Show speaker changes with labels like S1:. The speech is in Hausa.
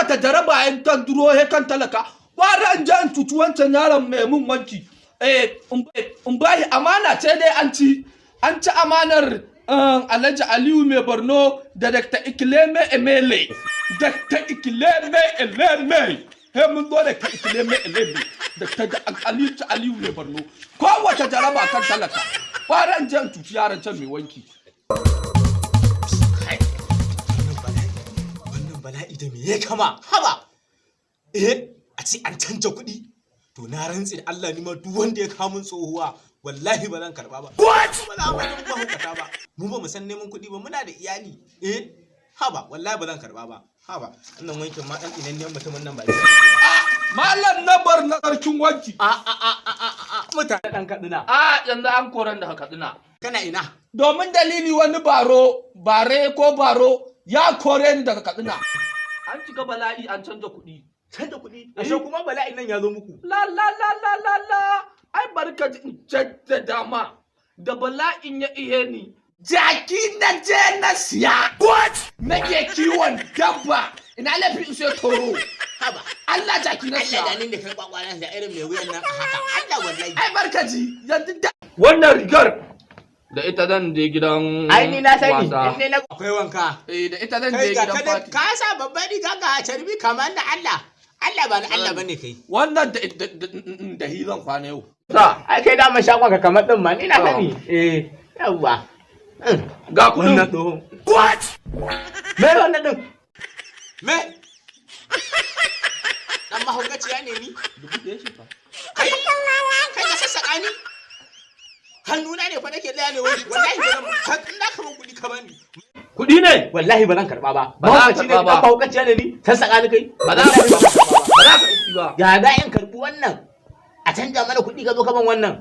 S1: wata jaraba in ta duro he kan talaka wara in jan tutu wancan yaron mai mun wanki in bai amana ce dai an ci amanar Alhaji Aliyu mai Borno da Dr. Ikileme Emele. Dr. Ikileme Eleme. He mun zo Dr. Ikileme Eleme. Dr. Aliyu mai Borno. Kowace jaraba kan talaka. Faran jan tuci yaran can mai wanki.
S2: Wannan bala'i da me ya kama? Haba. A ce an canja kuɗi. To na rantsi da Allah ni ma duk wanda ya kawo mun tsohuwa wallahi ba zan karba ba. What? Ba za mu ba hukata ba. Mu ba mu san neman kuɗi ba muna da iyali. Haba wallahi ba zan karba ba. Haba wannan wankin ma dan inan mutumin nan ba shi ba.
S1: Malam na bar na sarkin wanki.
S2: Mutane dan Kaduna.
S1: Yanzu an koran da Kaduna.
S2: Kana ina?
S1: Domin dalili wani baro ya kore ni daga Kaduna. An cika bala'i an canja kuɗi.
S2: Canja kuɗi? Ashe kuma bala'in nan ya zo muku.
S1: La. Ai barka in jaddada ma da bala'in ya ihe ni. Jaki na je na siya. What? Nake kiwon dabba. Ina lafi in sai toro.
S2: Haba.
S1: Allah jaki na siya.
S2: Allah da da kai kwakwaran da irin mai wuyan nan a haka. Allah wallahi.
S1: Ai barka ji yanzu da wannan rigar da ita zan je gidan
S2: ai ni na sani in na akwai wanka.
S1: Da ita zan je gidan party.
S2: Ka sa babban riga ga carbi kamar da Allah. Allah ba na Allah bane kai.
S1: Wannan da hilan kwana yau.
S2: Ai kai da shakon ka kamar din ma ni na sani. Yawwa.
S1: Ga kudin
S2: wannan dohon.
S1: What?
S2: Me wannan din? Me? Dan mahaukaciya ne ni? Kai ka sassaka ni? Hannuna ne fa nake tsaya ne wani wallahi ba zan na kaman kuɗi ka bani.
S1: Kuɗi ne?
S2: Wallahi ba zan karɓa ba.
S1: Ba za ka karɓa ba.
S2: Dan mahaukaciya ne ni? Sassaka ni kai?
S1: Ba za ka karɓa ba.
S2: Ya da in karɓi wannan. A canja mana kuɗi ka zo kaman wannan.